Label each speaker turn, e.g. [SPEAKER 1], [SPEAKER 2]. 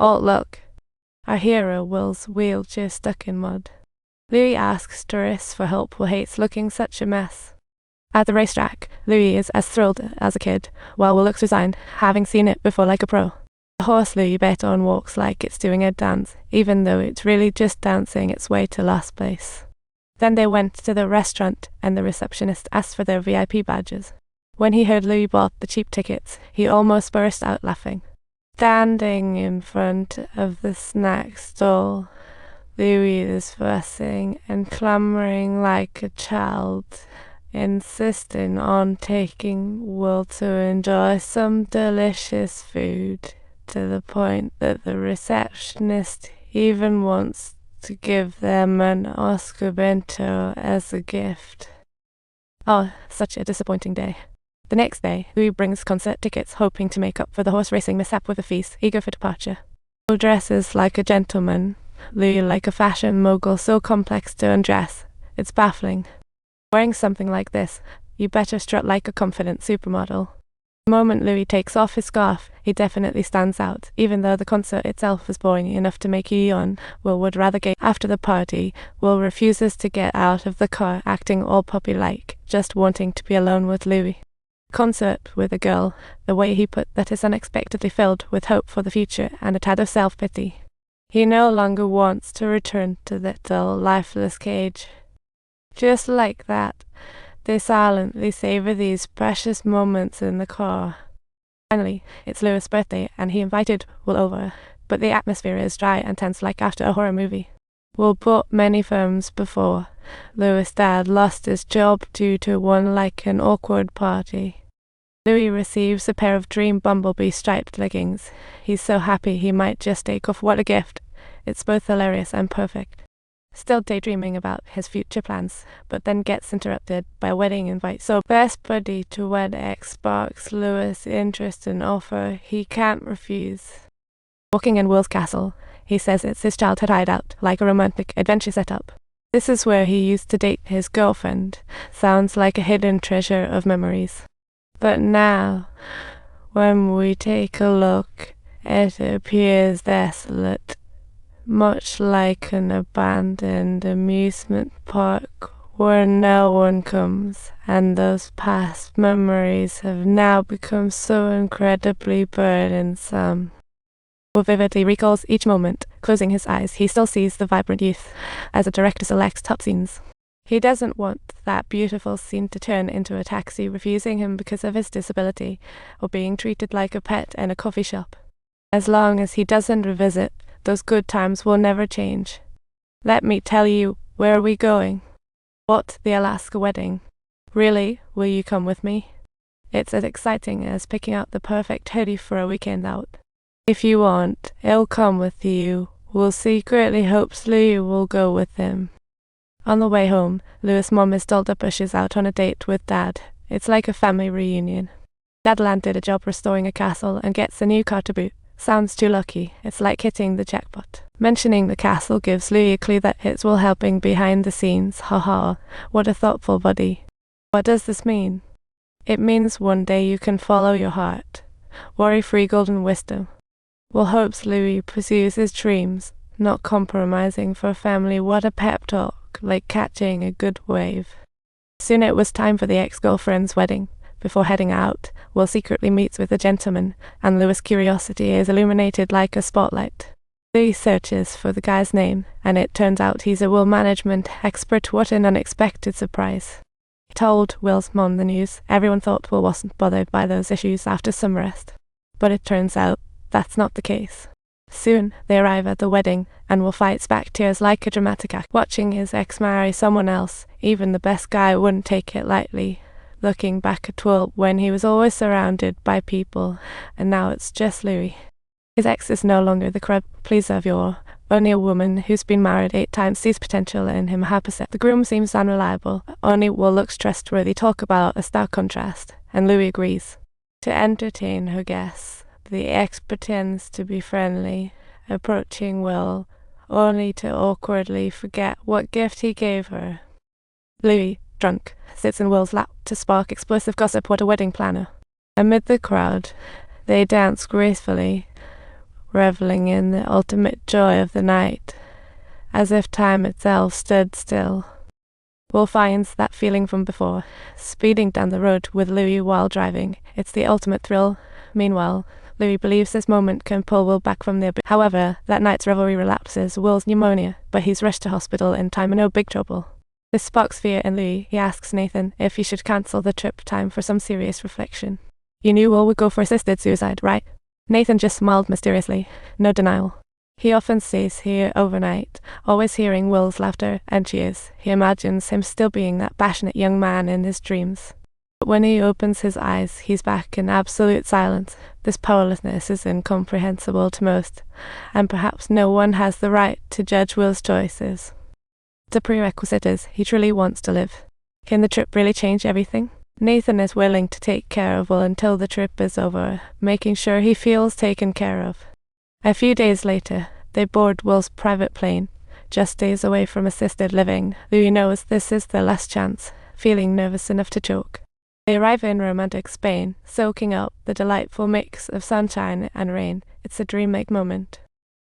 [SPEAKER 1] Oh, look. Our hero Will's wheelchair stuck in mud. Louis asks tourists for help who hates looking such a mess. At the racetrack, Louis is as thrilled as a kid, while Will looks resigned, having seen it before like a pro. The horse Louis bet on walks like it's doing a dance, even though it's really just dancing its way to last place. Then they went to the restaurant, and the receptionist asked for their VIP badges. When he heard Louis bought the cheap tickets, he almost burst out laughing. Standing in front of the snack stall, Louis is fussing and clamoring like a child, insisting on taking Will to enjoy some delicious food, to the point that the receptionist even wants to give them an Oscar bento as a gift. Oh, such a disappointing day. The next day, Louis brings concert tickets, hoping to make up for the horse racing mishap with a feast, eager for departure. Will dresses like a gentleman, Louis like a fashion mogul so complex to undress, it's baffling. Wearing something like this, you better strut like a confident supermodel. The moment Louis takes off his scarf, he definitely stands out. Even though the concert itself was boring enough to make you yawn, Will would rather get after the party. Will refuses to get out of the car, acting all puppy-like, just wanting to be alone with Louis. Concert with a girl, the way he put that is unexpectedly filled with hope for the future and a tad of self-pity. He no longer wants to return to that dull, lifeless cage. Just like that, they silently savor these precious moments in the car. Finally, it's Louis' birthday, and he invited Will over, but the atmosphere is dry and tense like after a horror movie. Will bought many films before. Louis' dad lost his job due to one like an awkward party. Louis receives a pair of dream bumblebee striped leggings. He's so happy he might just take off. What a gift. It's both hilarious and perfect. Still daydreaming about his future plans, but then gets interrupted by a wedding invite. So best buddy to wed ex sparks Louis' interest and offer he can't refuse. Walking in Will's castle, he says it's his childhood hideout, like a romantic adventure setup. This is where he used to date his girlfriend. Sounds like a hidden treasure of memories. But now, when we take a look, it appears desolate, much like an abandoned amusement park where no one comes, and those past memories have now become so incredibly burdensome. Will vividly recalls each moment. Closing his eyes, he still sees the vibrant youth as a director selects top scenes. He doesn't want that beautiful scene to turn into a taxi refusing him because of his disability, or being treated like a pet in a coffee shop. As long as he doesn't revisit, those good times will never change. Let me tell you, where are we going? What, the Alaska wedding? Really, will you come with me? It's as exciting as picking out the perfect hoodie for a weekend out. If you want, he'll come with you. Will secretly hopes Louis will go with him. On the way home, Louis' mom is dolled up as she's out on a date with Dad. It's like a family reunion. Dad landed a job restoring a castle and gets a new car to boot. Sounds too lucky. It's like hitting the jackpot. Mentioning the castle gives Louis a clue that it's Will helping behind the scenes. Haha, what a thoughtful buddy. What does this mean? It means one day you can follow your heart. Worry-free golden wisdom. Will hopes Louis pursues his dreams, not compromising for family. What a pep talk. Like catching a good wave. Soon it was time for the ex-girlfriend's wedding. Before heading out, Will secretly meets with a gentleman, and Louis' curiosity is illuminated like a spotlight. Louis searches for the guy's name, and it turns out he's a Will management expert. What an unexpected surprise. He told Will's mom the news. Everyone thought Will wasn't bothered by those issues after some rest. But it turns out that's not the case. Soon, they arrive at the wedding, and Will fights back tears like a dramatic act. Watching his ex marry someone else, even the best guy wouldn't take it lightly. Looking back at Will when he was always surrounded by people, and now it's just Louis. His ex is no longer the crowd pleaser of yore. Only a woman who's been married 8 times sees potential in him. The groom seems unreliable. Only Will looks trustworthy. Talk about a stark contrast, and Louis agrees. To entertain her guests, the ex pretends to be friendly, approaching Will, only to awkwardly forget what gift he gave her. Louis, drunk, sits in Will's lap to spark explosive gossip. What a wedding planner. Amid the crowd, they dance gracefully. reveling in the ultimate joy of the night, as if time itself stood still. Will finds that feeling from before, speeding down the road with Louis while driving. It's the ultimate thrill. Meanwhile, Louis believes this moment can pull Will back from the abyss. However, that night's revelry relapses Will's pneumonia, but he's rushed to hospital in time and no big trouble. This sparks fear in Louis. He asks Nathan if he should cancel the trip. Time for some serious reflection. You knew Will would go for assisted suicide, right? Nathan just smiled mysteriously. No denial. He often stays here overnight, always hearing Will's laughter and cheers. He imagines him still being that passionate young man in his dreams. But when he opens his eyes, he's back in absolute silence. This powerlessness is incomprehensible to most, and perhaps no one has the right to judge Will's choices. The prerequisite is he truly wants to live. Can the trip really change everything? Nathan is willing to take care of Will until the trip is over, making sure he feels taken care of. A few days later, they board Will's private plane, just days away from assisted living. Louis knows this is their last chance, feeling nervous enough to choke. They arrive in romantic Spain, soaking up the delightful mix of sunshine and rain. It's a dreamlike moment.